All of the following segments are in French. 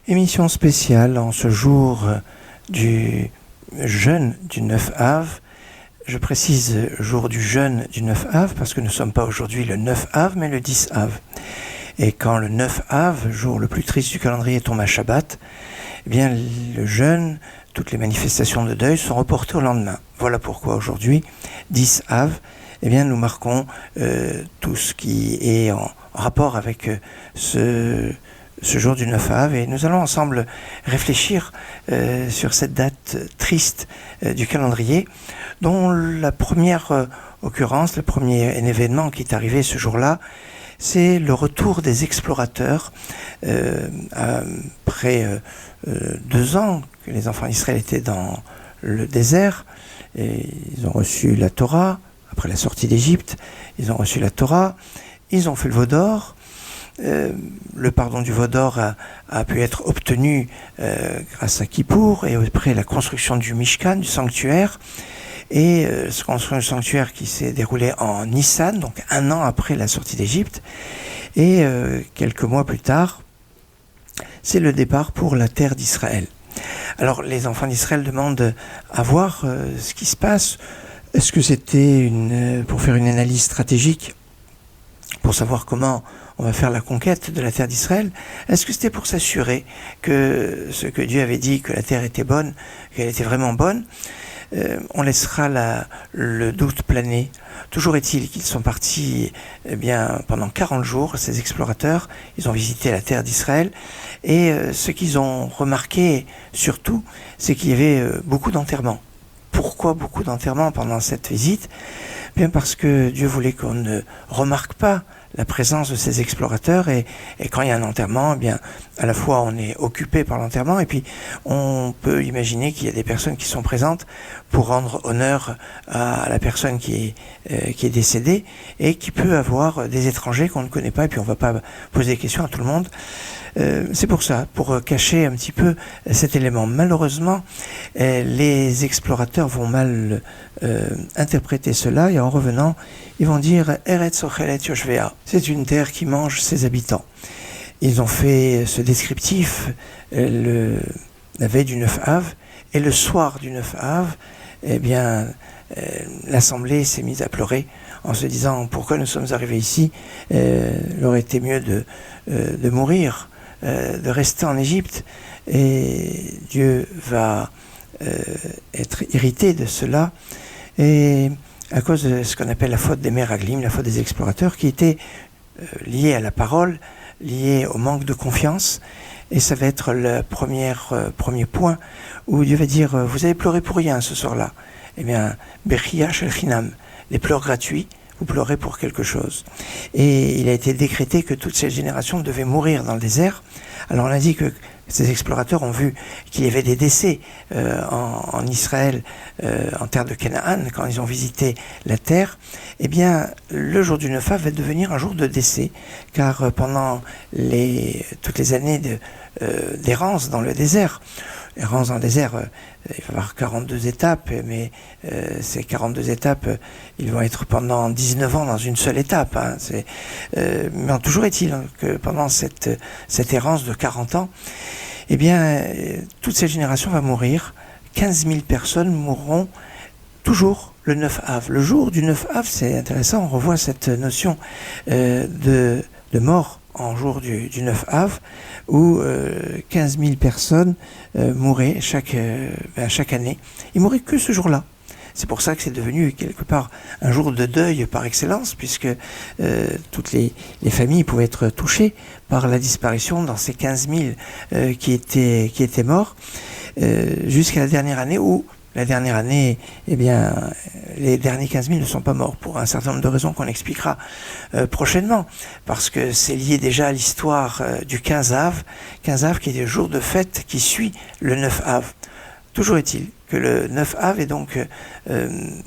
Émission spéciale en ce jour du jeûne du 9 Av. Je précise jour du jeûne du 9 Av parce que nous ne sommes pas aujourd'hui le 9 Av mais le 10 Av. Et quand le 9 Av, jour le plus triste du calendrier, tombe à Shabbat, eh bien le jeûne, toutes les manifestations de deuil sont reportées au lendemain. Voilà pourquoi aujourd'hui, 10 Av, eh bien nous marquons tout ce qui est en rapport avec ce jour du 9 Av, et nous allons ensemble réfléchir sur cette date triste du calendrier, dont la première occurrence, le premier événement qui est arrivé ce jour-là, c'est le retour des explorateurs après 2 ans que les enfants d'Israël étaient dans le désert, et ils ont reçu la Torah, après la sortie d'Égypte, ils ont reçu la Torah, ils ont fait le veau d'or. Le pardon du veau d'or a pu être obtenu grâce à Kippour et après la construction du Mishkan, du sanctuaire, et cette construction du sanctuaire qui s'est déroulée en Nissan, donc 1 an après la sortie d'Égypte, et quelques mois plus tard, c'est le départ pour la terre d'Israël. Alors les enfants d'Israël demandent à voir ce qui se passe. Est-ce que c'était pour faire une analyse stratégique, pour savoir comment on va faire la conquête de la terre d'Israël? Est-ce que c'était pour s'assurer que ce que Dieu avait dit, que la terre était bonne, qu'elle était vraiment bonne? On laissera le doute planer. Toujours est-il qu'ils sont partis pendant 40 jours, ces explorateurs. Ils ont visité la terre d'Israël. Et ce qu'ils ont remarqué surtout, c'est qu'il y avait beaucoup d'enterrements. Pourquoi beaucoup d'enterrements pendant cette visite? Bien parce que Dieu voulait qu'on ne remarque pas la présence de ces explorateurs, et quand il y a un enterrement, à la fois on est occupé par l'enterrement, et puis on peut imaginer qu'il y a des personnes qui sont présentes pour rendre honneur à la personne qui est décédée, et qui peut avoir des étrangers qu'on ne connaît pas, et puis on ne va pas poser des questions à tout le monde. C'est pour ça, pour cacher un petit peu cet élément. Malheureusement, les explorateurs vont mal interpréter cela, et en revenant, ils vont dire « Eretz Ochelet Yoshvea ». C'est une terre qui mange ses habitants. Ils ont fait ce descriptif la veille du 9 Av, et le soir du 9 Av, l'Assemblée s'est mise à pleurer en se disant « Pourquoi nous sommes arrivés ici ? Il aurait été mieux de mourir, de rester en Égypte, et Dieu va être irrité de cela, et à cause de ce qu'on appelle la faute des Meraglim, la faute des explorateurs, qui était liée à la parole, liée au manque de confiance. Et ça va être le premier point où Dieu va dire « Vous avez pleuré pour rien ce soir-là ». Eh bien, Bechia Shel Chinam, les pleurs gratuits, vous pleurez pour quelque chose. Et il a été décrété que toute cette génération devait mourir dans le désert. Alors on a dit que ces explorateurs ont vu qu'il y avait des décès en Israël, en terre de Canaan, quand ils ont visité la terre. Eh bien, le jour du 9 Av va devenir un jour de décès, car pendant toutes les années d'errance dans le désert, il va y avoir 42 étapes, mais ces 42 étapes, ils vont être pendant 19 ans dans une seule étape. Mais toujours est-il que pendant cette errance de 40 ans, toute cette génération va mourir. 15 000 personnes mourront toujours le 9 Av. Le jour du 9 Av, c'est intéressant, on revoit cette notion de mort en jour du 9 Av, où 15 000 personnes mouraient chaque année. Ils mouraient que ce jour-là. C'est pour ça que c'est devenu quelque part un jour de deuil par excellence, puisque toutes les familles pouvaient être touchées par la disparition dans ces 15 000 qui étaient morts, jusqu'à la dernière année où la dernière année, les derniers 15 000 ne sont pas morts pour un certain nombre de raisons qu'on expliquera prochainement, parce que c'est lié déjà à l'histoire du 15 Av qui est le jour de fête qui suit le 9 Av. Toujours est-il que le 9 Av est donc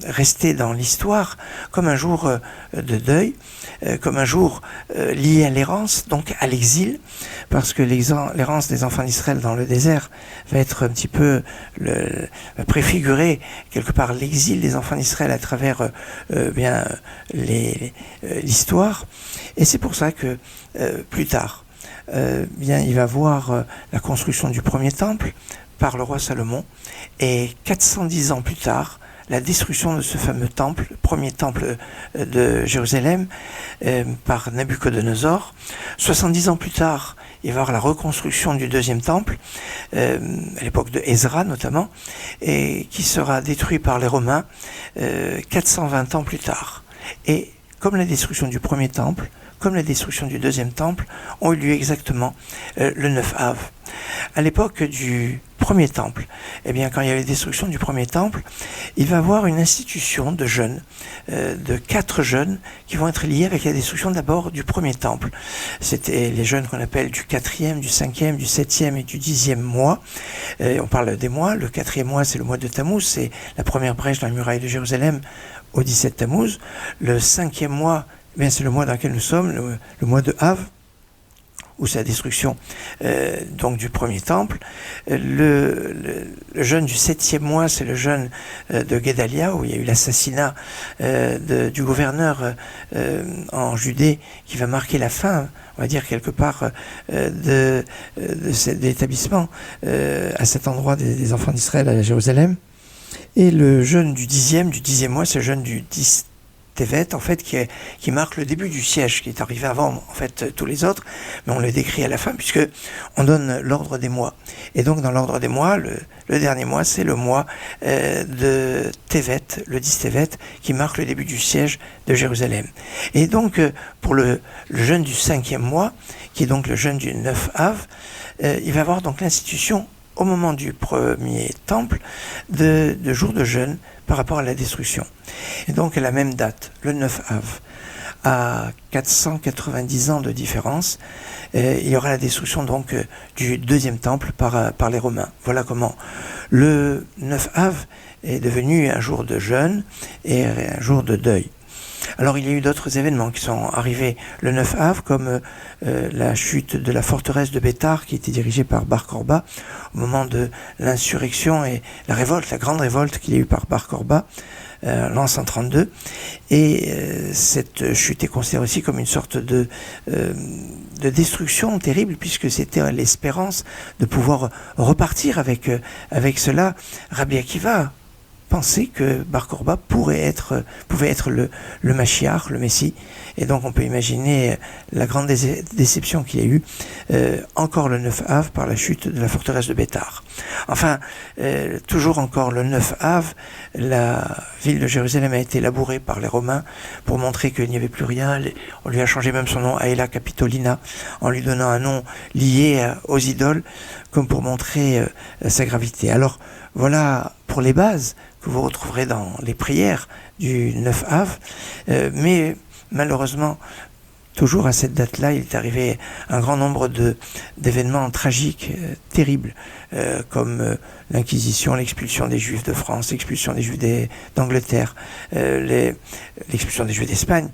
resté dans l'histoire comme un jour de deuil, comme un jour lié à l'errance, donc à l'exil, parce que l'errance des enfants d'Israël dans le désert va être un petit peu préfigurer quelque part l'exil des enfants d'Israël à travers l'histoire. Et c'est pour ça que plus tard, bien, il va voir la construction du premier temple par le roi Salomon, et 410 ans plus tard, la destruction de ce fameux temple, premier temple de Jérusalem, par Nabuchodonosor. 70 ans plus tard, il va y avoir la reconstruction du deuxième temple, à l'époque de Ezra notamment, et qui sera détruit par les Romains 420 ans plus tard. Et comme la destruction du premier temple, comme la destruction du deuxième temple, ont eu lieu exactement le 9 Av. À l'époque du premier temple, eh bien, quand il y a eu la destruction du premier temple, il va y avoir une institution de jeûne, de 4 jeûnes qui vont être liés avec la destruction d'abord du premier temple. C'était les jeûnes qu'on appelle du 4e, du 5e, du 7e et du 10e mois. On parle des mois. Le 4e mois, c'est le mois de Tammuz, c'est la première brèche dans la muraille de Jérusalem au 17 Tammuz. Le 5e mois, eh bien, c'est le mois dans lequel nous sommes, le mois de Av, où c'est la destruction donc du premier temple. Le jeûne du 7e mois, c'est le jeûne de Guédalia, où il y a eu l'assassinat du gouverneur en Judée, qui va marquer la fin, on va dire quelque part, de l'établissement à cet endroit des enfants d'Israël à Jérusalem. Et le jeûne du 10e mois, c'est le jeûne du 10 Tevet, en fait, qui marque le début du siège, qui est arrivé avant, en fait, tous les autres, mais on le décrit à la fin, puisque on donne l'ordre des mois. Et donc, dans l'ordre des mois, le dernier mois, c'est le mois de Tevet, le 10 Tevet, qui marque le début du siège de Jérusalem. Et donc, pour le jeûne du 5e mois, qui est donc le jeûne du 9 Av, il va y avoir donc l'institution, au moment du premier temple, de jours de jeûne par rapport à la destruction. Et donc à la même date, le 9 Av, à 490 ans de différence, il y aura la destruction donc du deuxième temple par les Romains. Voilà comment le 9 Av est devenu un jour de jeûne et un jour de deuil. Alors il y a eu d'autres événements qui sont arrivés le 9 Av, comme la chute de la forteresse de Béthar, qui était dirigée par Bar Korba, au moment de l'insurrection et la révolte, la grande révolte qu'il y a eu par Bar Korba, l'an 132. Et cette chute est considérée aussi comme une sorte de destruction terrible, puisque c'était l'espérance de pouvoir repartir avec cela. Rabbi Akiva penser que Bar Korba pouvait être le Mashiach, le Messie. Et donc on peut imaginer la grande déception qu'il y a eu encore le 9 Av par la chute de la forteresse de Béthar. Enfin, toujours encore le 9 Av, la ville de Jérusalem a été labourée par les Romains pour montrer qu'il n'y avait plus rien. On lui a changé même son nom, Aela Capitolina, en lui donnant un nom lié aux idoles, comme pour montrer sa gravité. Alors voilà pour les bases que vous retrouverez dans les prières du 9 Av, mais malheureusement, toujours à cette date-là, il est arrivé un grand nombre d'événements tragiques, terribles, comme l'Inquisition, l'expulsion des Juifs de France, l'expulsion des Juifs d'Angleterre, l'expulsion des Juifs d'Espagne.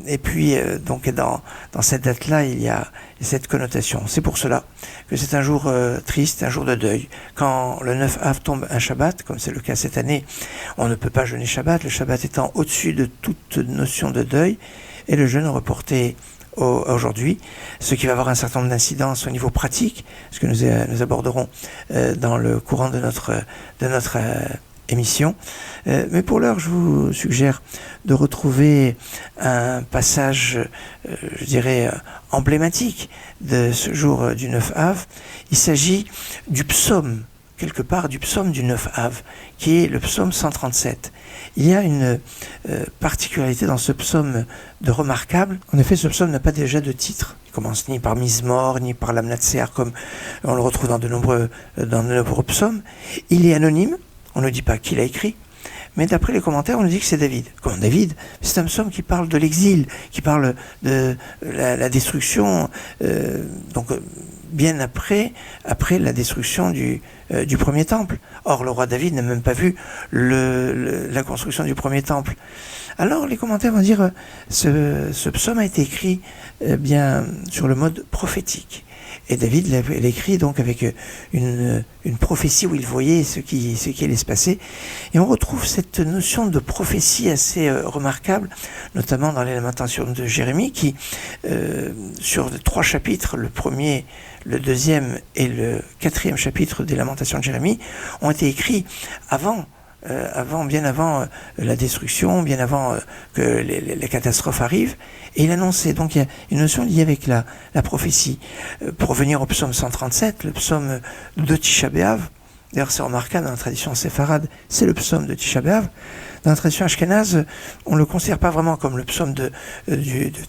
Et puis, donc, dans cette date-là, il y a cette connotation. C'est pour cela que c'est un jour triste, un jour de deuil. Quand le 9 Av tombe un Shabbat, comme c'est le cas cette année, on ne peut pas jeûner Shabbat, le Shabbat étant au-dessus de toute notion de deuil, et le jeûne reporté aujourd'hui, ce qui va avoir un certain nombre d'incidences au niveau pratique, ce que nous aborderons dans le courant de notre émission. Mais pour l'heure, je vous suggère de retrouver un passage, je dirais, emblématique de ce jour du 9 Av. Il s'agit du psaume, quelque part du psaume du 9 Av, qui est le psaume 137. Il y a une particularité dans ce psaume de remarquable. En effet, ce psaume n'a pas déjà de titre. Il commence ni par Mizmor, ni par Lamnatsear, comme on le retrouve dans de nombreux psaumes. Il est anonyme, on ne dit pas qui l'a écrit, mais d'après les commentaires, on nous dit que c'est David. Comment David? C'est un psaume qui parle de l'exil, qui parle de la destruction, bien après la destruction du premier temple. Or, le roi David n'a même pas vu la construction du premier temple. Alors, les commentaires vont dire ce psaume a été écrit bien sur le mode prophétique. Et David l'écrit donc avec une prophétie où il voyait ce qui allait se passer. Et on retrouve cette notion de prophétie assez remarquable, notamment dans les lamentations de Jérémie, qui, sur 3 chapitres, le premier, le deuxième et le 4e chapitre des lamentations de Jérémie, ont été écrits bien avant la destruction, bien avant que les catastrophes arrivent. Et il annonçait, donc il y a une notion liée avec la prophétie. Pour revenir au psaume 137, le psaume de Tisha B'Av, d'ailleurs c'est remarquable dans la tradition séfarade, c'est le psaume de Tisha B'Av. Dans la tradition ashkénaze, on ne le considère pas vraiment comme le psaume de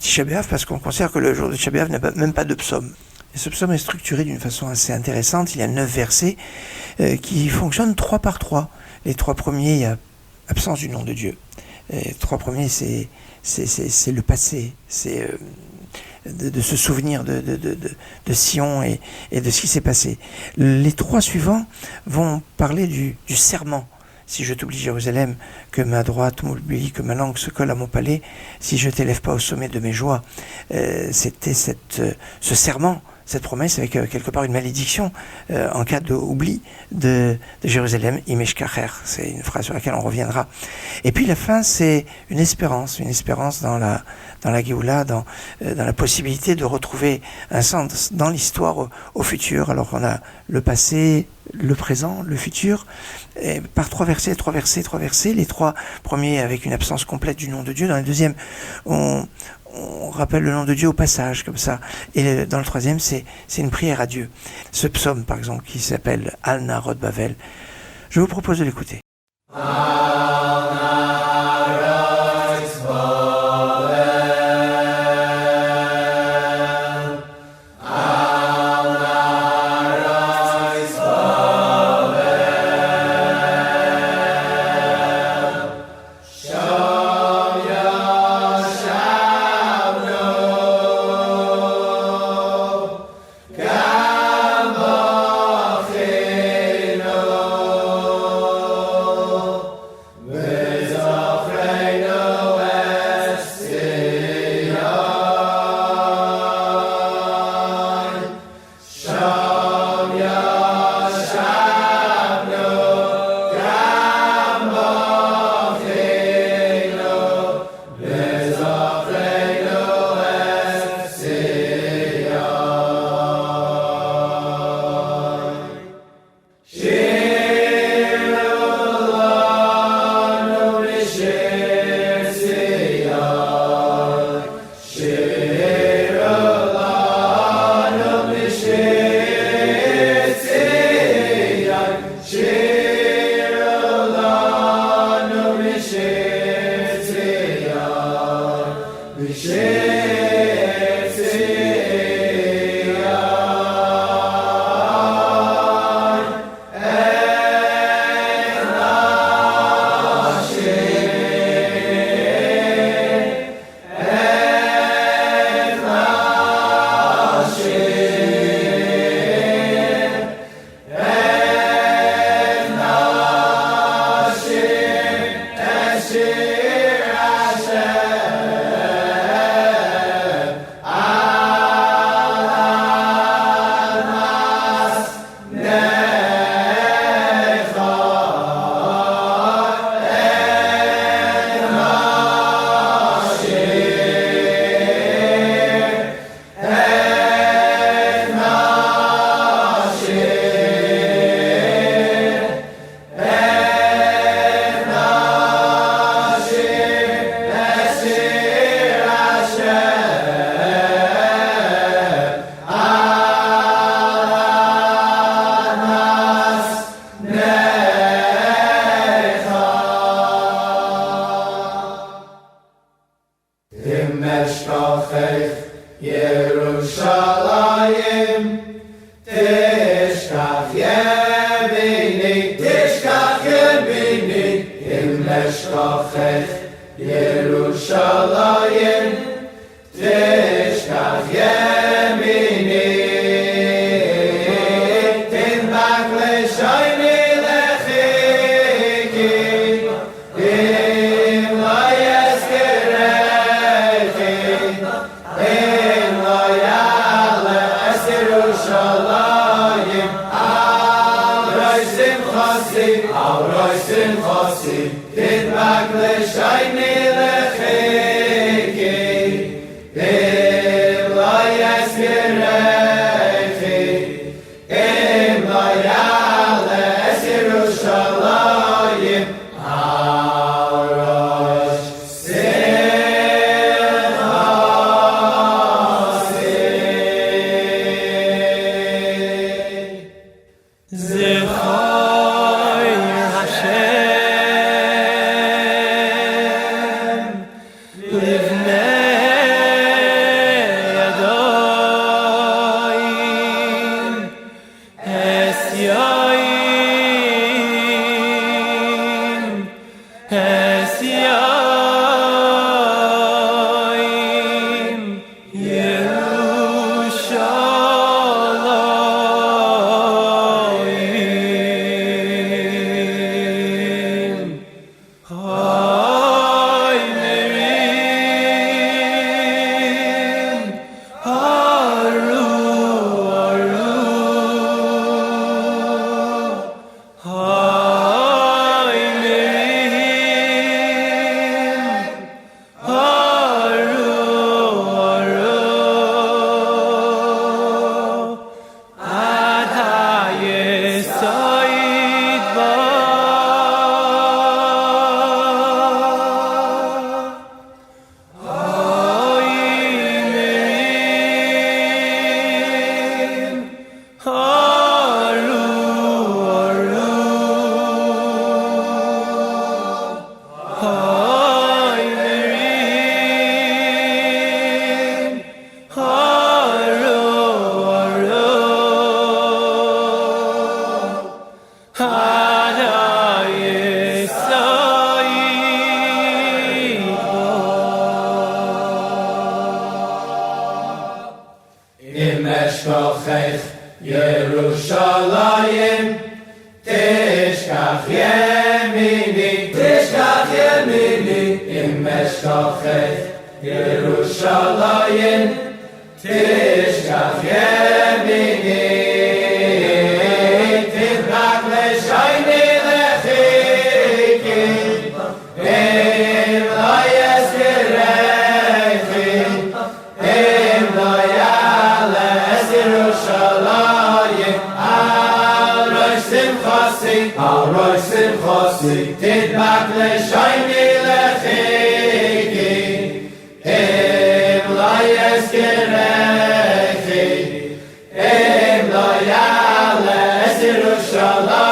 Tisha B'Av, parce qu'on considère que le jour de Tisha B'Av n'a même pas de psaume. Et ce psaume est structuré d'une façon assez intéressante. Il y a 9 versets qui fonctionnent 3 par 3. Les 3 premiers, il y a absence du nom de Dieu. Les 3 premiers, c'est le passé, c'est de se souvenir de Sion et de ce qui s'est passé. Les 3 suivants vont parler du serment. Si je t'oublie, Jérusalem, que ma droite m'oublie, que ma langue se colle à mon palais, si je t'élève pas au sommet de mes joies. C'était ce serment, cette promesse avec quelque part une malédiction en cas d'oubli de Jérusalem, Imeshkacher. C'est une phrase sur laquelle on reviendra. Et puis la fin, c'est une espérance dans la Géoula, dans la possibilité de retrouver un sens dans l'histoire au futur. Alors qu'on a le passé, le présent, le futur, et par 3 versets, les 3 premiers avec une absence complète du nom de Dieu. Dans le deuxième, on rappelle le nom de Dieu au passage, comme ça. Et dans le 3e, c'est une prière à Dieu. Ce psaume, par exemple, qui s'appelle Al Narod Bavel, je vous propose de l'écouter. simchasi, tidbak l'shayni lecheki, im lo yezkirechi, im lo yale es Yerushalayim, al rosh simchasi. Zichor Hashem livnei Adoyim es Yoyim es Yoyim Yerushalayim Hay Merim Haru Haru Hay Merim Haru Haru Ad HaYesod Ba Hay Merim Haru Haru Hay Merim Haru Haru Ad HaYesod Im eshkochech Yerushalayim, tishkach yemini, tishkach yemini. Im eshkochech Yerushalayim, tishkach yemini. Tidbak l'shayni lecheki, im lo yezkirechi, im lo yale es Yerushalayim, al rosh simchasi, tidbak l'shayni lecheki, im lo yezkirechi, im lo yale es Yerushalayim.